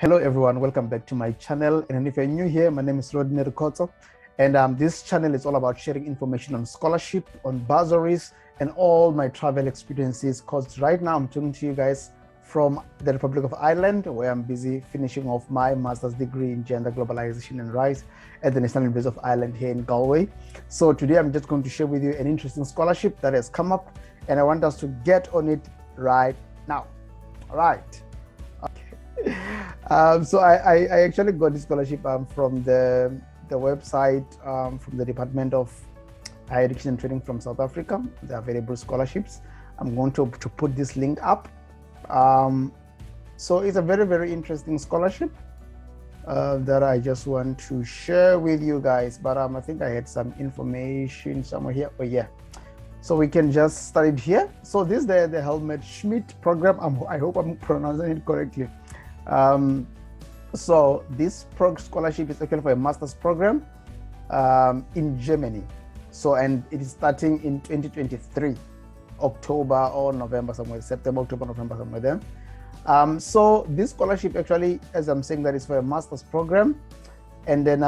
Hello everyone, welcome back to my channel. And if you're new here, my name is Rodney Rukoto, and this channel is all about sharing information on scholarship, on bursaries, and all my travel experiences. Because right now I'm talking to you guys from the Republic of Ireland, where I'm busy finishing off my master's degree in gender globalization and rights at the National University of Ireland here in Galway. So today I'm just going to share with you an interesting scholarship that has come up, and I want us to get on it right now. All right. So I actually got this scholarship from the website from the Department of Higher Education and Training from South Africa. They are available scholarships. I'm going to put this link up. So it's a very, very interesting scholarship that I just want to share with you guys. But I think I had some information somewhere here. Oh yeah. So we can just start it here. So this is the Helmut Schmidt Programme. I hope I'm pronouncing it correctly. So this scholarship is actually for a master's program in Germany. So, and it is starting in 2023, October or November somewhere, September, October, November somewhere there. So this scholarship actually, as I'm saying, that is for a master's program. And then,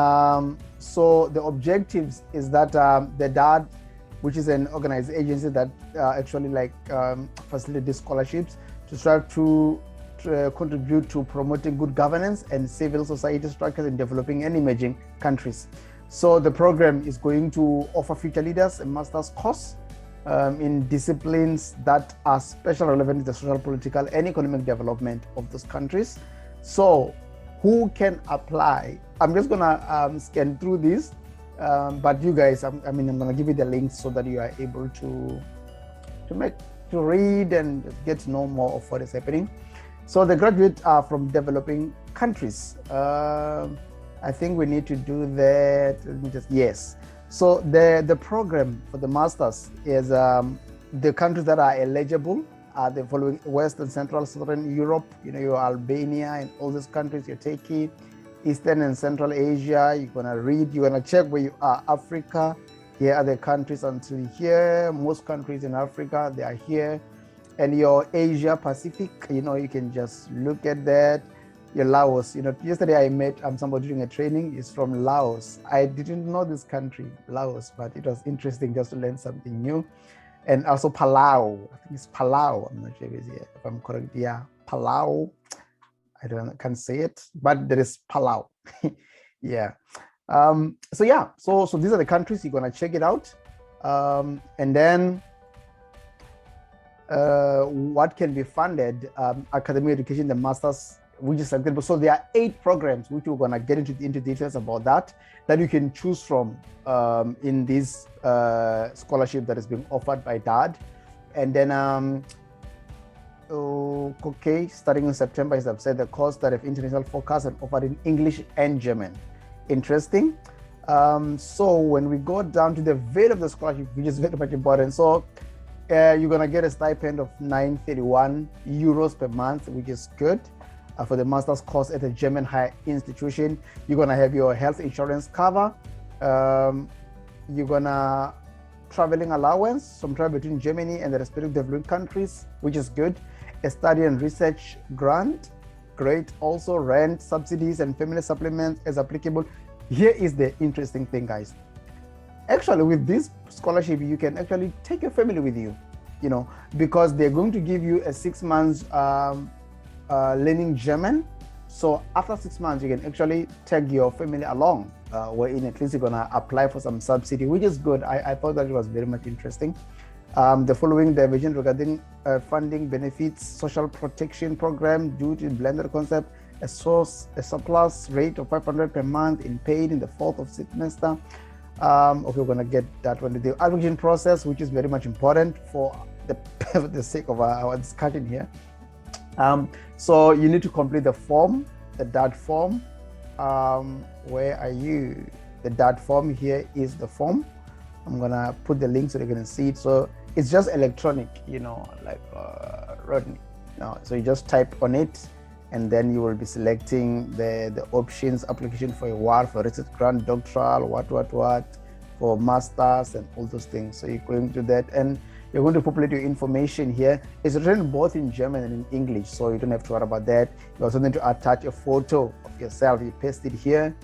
so the objectives is that the DAAD, which is an organized agency that actually facilitates scholarships to strive to contribute to promoting good governance and civil society structures in developing and emerging countries. So the program is going to offer future leaders a master's course in disciplines that are specially relevant to the social, political, and economic development of those countries. So who can apply? I'm just gonna scan through this, but you guys, I'm gonna give you the links so that you are able to read and get to know more of what is happening. So the graduates are from developing countries. I think we need to do that. Let me just, yes. So the program for the masters is the countries that are eligible are the following: West and Central Southern Europe, your Albania and all these countries, your Turkey, Eastern and Central Asia. You're gonna check where you are. Africa, here are the countries until here. Most countries in Africa, they are here. And your Asia Pacific, you can just look at that. Your Laos, yesterday I met somebody doing a training, is from Laos. I didn't know this country, Laos, but it was interesting just to learn something new. And also Palau, I think it's Palau, I'm not sure if I'm correct. Yeah, Palau, can't say it, but there is Palau. Yeah. So these are the countries. You're gonna check it out. And then what can be funded, academic education, the masters, which is available. So there are 8 programs, which we're going to get into details about that you can choose from in this scholarship that is being offered by DAAD. And then, starting in September, as I've said, the course that have international focus and offered in English and German. Interesting. So when we go down to the value of the scholarship, which is very much important. So you're going to get a stipend of 931 euros per month, which is good for the master's course at a German higher institution. You're going to have your health insurance cover. You're going to traveling allowance, some travel between Germany and the respective developing countries, which is good. A study and research grant, great. Also rent subsidies and family supplements as applicable. Here is the interesting thing, guys. Actually, with this scholarship, you can actually take your family with you, because they're going to give you a 6 months learning German. So after 6 months, you can actually take your family along, wherein at least you're gonna apply for some subsidy, which is good. I thought that it was very much interesting. The following diversion regarding funding benefits, social protection program due to blended concept, a surplus rate of 500 per month in paid in the 4th of semester. Okay, we're gonna get that one. The application process, which is very much important for the sake of our discussion here. So you need to complete the form, the DAAD form. Where are you? The DAAD form, here is the form. I'm gonna put the link so you can see it. So it's just electronic, like Rodney. So you just type on it, and then you will be selecting the options: application for a award, for research grant, doctoral, what, for masters and all those things. So you're going to that, and You're going to populate your information here. It's written both in German and in English, so you don't have to worry about that. You also need to attach a photo of yourself. You paste it here.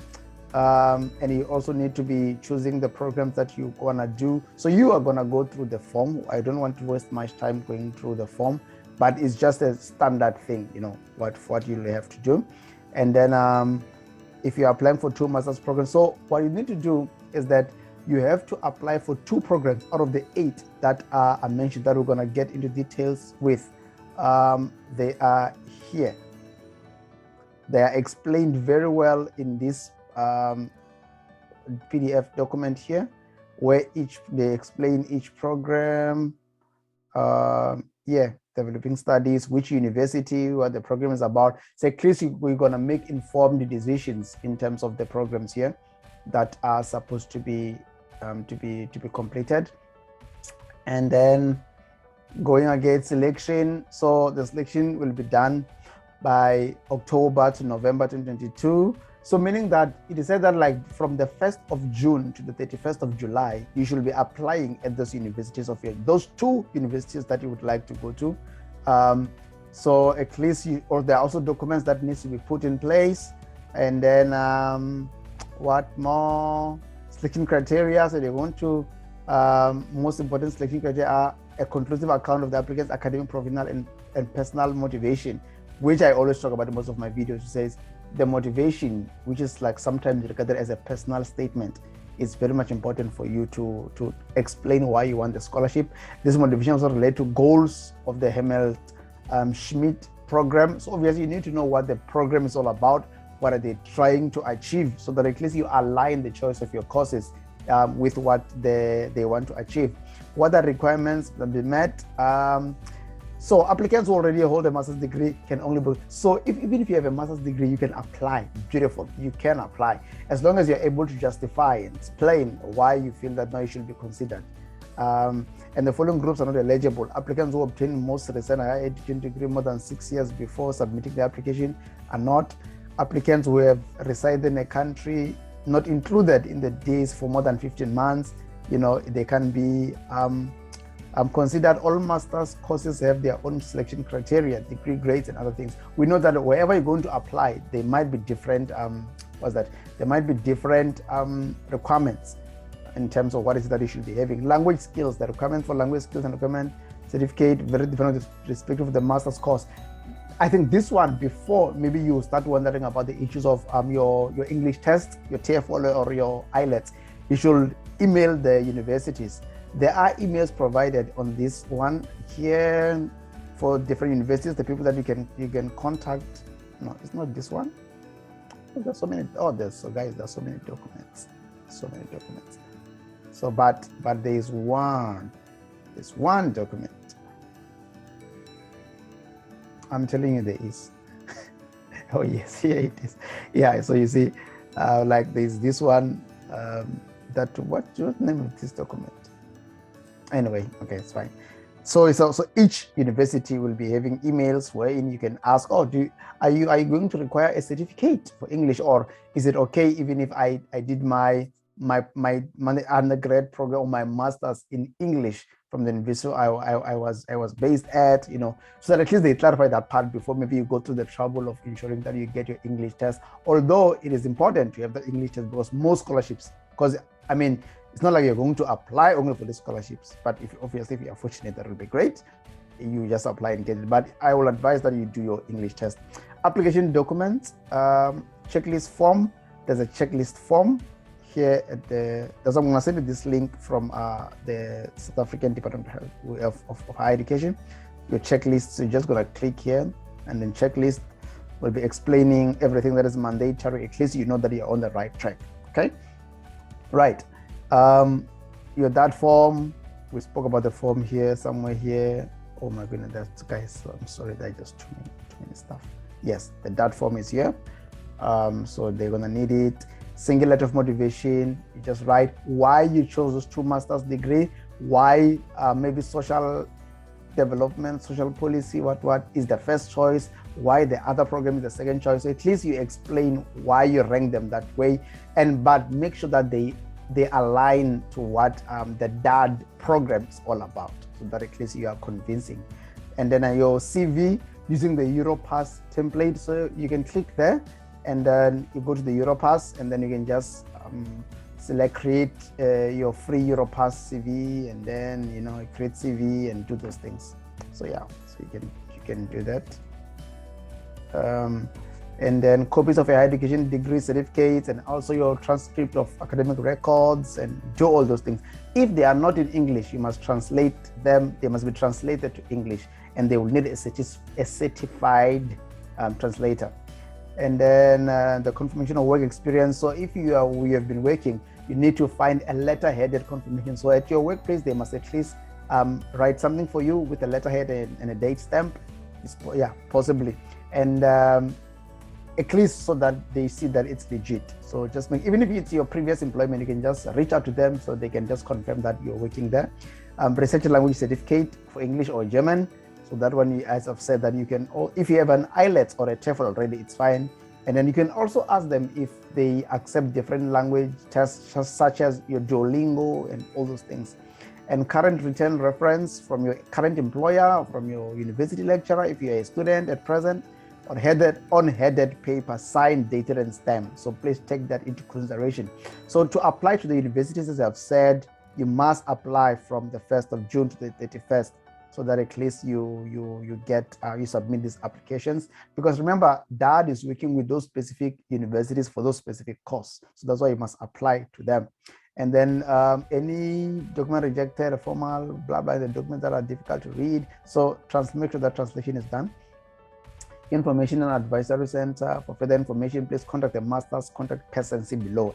And you also need to be choosing the programs that you're gonna do. So you are gonna go through the form. I don't want to waste much time going through the form, but it's just a standard thing, you know, what you have to do. And then if you're applying for 2 master's programs, so what you need to do is that you have to apply for 2 programs out of the 8 that are mentioned that we're gonna get into details with. They are here. They are explained very well in this PDF document here, where they explain each program. Developing studies, which university, what the program is about. So at least we're gonna make informed decisions in terms of the programs here that are supposed to be completed. And then going against selection. So the selection will be done by October to November 2022. So meaning that it is said that like from the 1st of June to the 31st of July, you should be applying at those universities of those 2 universities that you would like to go to. So at least or there are also documents that needs to be put in place. And then what more? Selection criteria. So they want to, most important selection criteria are a conclusive account of the applicant's academic, professional, and personal motivation, which I always talk about in most of my videos. It says the motivation, which is like sometimes regarded as a personal statement, is very much important for you to explain why you want the scholarship. This motivation also relates to goals of the Helmut Schmidt Programme. So obviously you need to know what the program is all about, what are they trying to achieve, so that at least you align the choice of your courses with what they want to achieve. What are requirements that be met? So applicants who already hold a master's degree can only book. So even if you have a master's degree, you can apply. Beautiful, you can apply as long as you're able to justify and explain why you feel that now you should be considered. And the following groups are not eligible: applicants who obtain most recent higher education degree more than 6 years before submitting the application are not. Applicants who have resided in a country not included in the days for more than 15 months, you know, they can be considered. All master's courses have their own selection criteria, degree grades, and other things. We know that wherever you're going to apply, there might be different, There might be different requirements in terms of what is that you should be having. Language skills, the requirement for language skills and requirement certificate, very different with respect to the master's course. I think this one, before maybe you start wondering about the issues of your English test, your TOEFL or your IELTS, you should email the universities. There are emails provided on this one here for different universities, the people that you can contact. No, it's not this one. There's so many. Oh, there's so many documents. So many documents. So but there's one document. I'm telling you there is. Oh yes, here it is. Yeah, so you see, like there's this one, what's the name of this document? Anyway, okay, it's fine. So it's also each university will be having emails wherein you can ask, oh, are you going to require a certificate for English, or is it okay even if I did my undergrad program or my master's in English from the university I was based at, you know, so that at least they clarify that part before maybe you go through the trouble of ensuring that you get your English test. Although it is important to have the English test, because most scholarships, because I mean, it's not like you're going to apply only for the scholarships, but if you are fortunate, that will be great. You just apply and get it. But I will advise that you do your English test. Application documents, checklist form. There's a checklist form here at I'm going to send you this link from the South African Department of Higher Education. Your checklist, so you're just going to click here, and then checklist will be explaining everything that is mandatory. At least you know that you're on the right track. Okay, right. Your DAAD form, we spoke about the form here, somewhere here. Oh my goodness, that's, guys, I'm sorry, that just too many stuff. Yes, the DAAD form is here. So they're gonna need it. Single letter of motivation, you just write why you chose those 2 master's degree, why maybe social development, social policy, what is the first choice, why the other program is the second choice. So at least you explain why you rank them that way, but make sure that they align to what the DAAD program is all about. so that at least you are convincing. And then your CV using the Europass template. So you can click there and then you go to the Europass and then you can just select create your free Europass CV and then, you know, create CV and do those things. So yeah, so you can do that. And then copies of your higher education degree certificates and also your transcript of academic records and do all those things. If they are not in English, you must translate them. They must be translated to English and they will need a certified translator. And then the confirmation of work experience. So if you have been working, you need to find a letterheaded confirmation. So at your workplace, they must at least write something for you with a letterhead and a date stamp. Yeah, possibly. And at least so that they see that it's legit. So just even if it's your previous employment, you can just reach out to them so they can just confirm that you're working there. Preselected language certificate for English or German. So that one, as I've said, that you can, if you have an IELTS or a TOEFL already, it's fine. And then you can also ask them if they accept different language tests, such as your Duolingo and all those things. And current written reference from your current employer, from your university lecturer, if you're a student at present, on headed paper, signed, dated, and stamped. So please take that into consideration. So to apply to the universities, as I've said, you must apply from the 1st of June to the 31st, so that at least you submit these applications. Because remember, DAAD is working with those specific universities for those specific courses. So that's why you must apply to them. And then any document rejected, a formal, blah, blah, the documents that are difficult to read. So make sure that translation is done. Information and Advisory Center. For further information, please contact the master's contact person see below.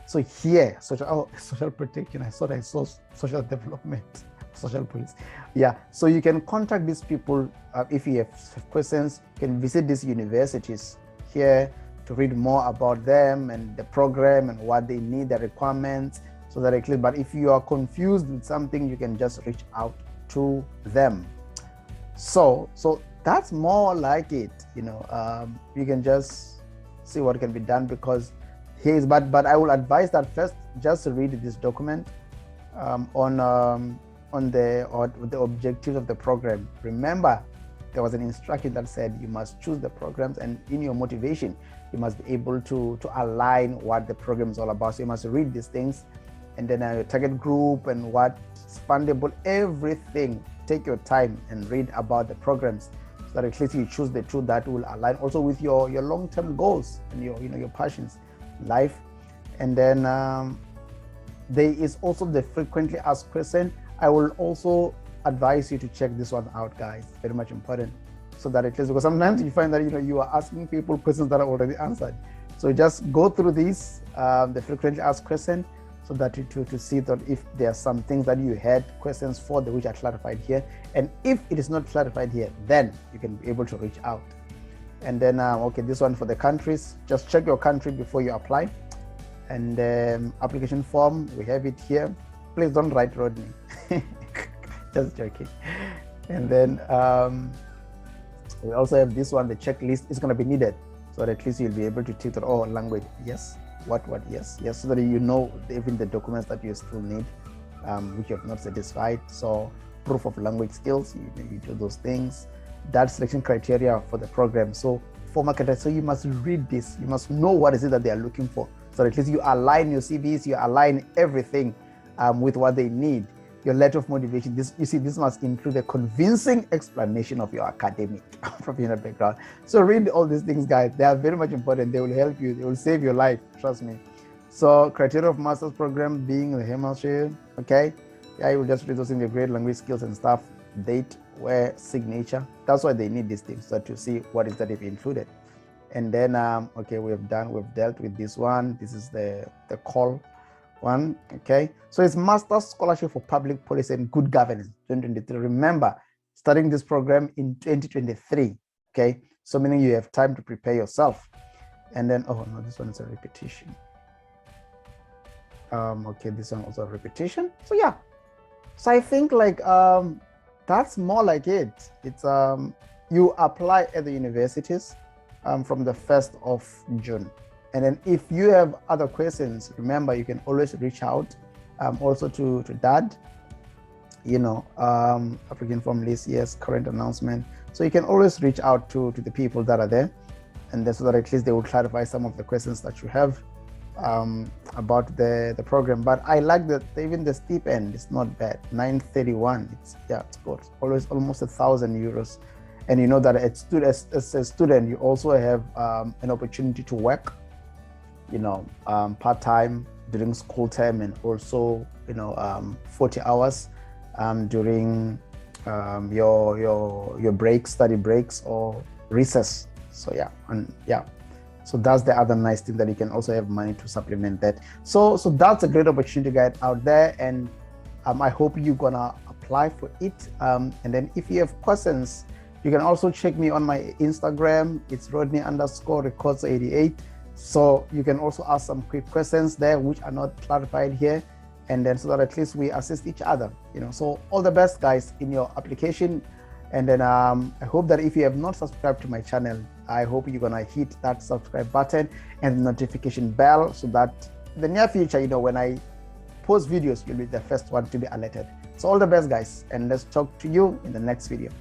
So here, social protection. I thought I saw social development, social police. Yeah, so you can contact these people if you have questions. You can visit these universities here to read more about them and the program and what they need, the requirements, so that at least. But if you are confused with something, you can just reach out to them. So that's more like it, you know. You can just see what can be done, because but I will advise that first just read this document on the objectives of the program. Remember, there was an instruction that said you must choose the programs, and in your motivation, you must be able to align what the program is all about. So you must read these things, and then your target group and what's fundable, everything. Take your time and read about the programs, so that at least you choose the two that will align also with your long-term goals and your passions in life. And then there is also the frequently asked question. I will also advise you to check this one out, guys. Very much important, so that at least, because sometimes you find that you are asking people questions that are already answered. So just go through these the frequently asked question, so that to see that if there are some things that you had questions for which are clarified here, and if it is not clarified here, then you can be able to reach out. And then this one for the countries, just check your country before you apply. And application form, we have it here. Please don't write Rodney. Just joking. And then we also have this one. The checklist is going to be needed, so that at least you'll be able to tick that, language, yes, what, yes, so that you know even the documents that you still need, which you have not satisfied. So proof of language skills, you do those things. That selection criteria for the program. So formal criteria. So you must read this. You must know what is it that they are looking for. So at least you align your CVs, you align everything with what they need. Your letter of motivation, this must include a convincing explanation of your academic professional background. So read all these things, guys. They are very much important. They will help you. They will save your life. Trust me. So criteria of master's program being the Hamilt, okay? Yeah, you will just read those in the grade, language skills and stuff, date, where, signature. That's why they need these things, so to see what is that they've included. And then, we've dealt with this one. This is the call one, okay? So it's Master's Scholarship for Public Policy and Good Governance, 2023. Remember, starting this program in 2023, okay? So meaning you have time to prepare yourself. And then, this one is a repetition. This one also a repetition. So yeah, so I think that's more like it. It's you apply at the universities from the 1st of June. And then if you have other questions, remember, you can always reach out also to DAAD. applicant form list, yes, current announcement. So you can always reach out to the people that are there, and then so that at least they will clarify some of the questions that you have about the program. But I like that even the steep end is not bad. 931. It's good. Always almost €1,000. And you know that as a student, you also have an opportunity to work, part-time during school time, and also 40 hours during your breaks, study breaks, or recess. So so that's the other nice thing, that you can also have money to supplement that. So that's a great opportunity, guys, out there, and I hope you're gonna apply for it. And then if you have questions, you can also check me on my Instagram. It's Rodney_records88. So you can also ask some quick questions there which are not clarified here, and then so that at least we assist each other. So all the best, guys, in your application. And then I hope that if you have not subscribed to my channel, I hope you're gonna hit that subscribe button and the notification bell, so that in the near future, when I post videos, you'll be the first one to be alerted. So all the best, guys, and let's talk to you in the next video.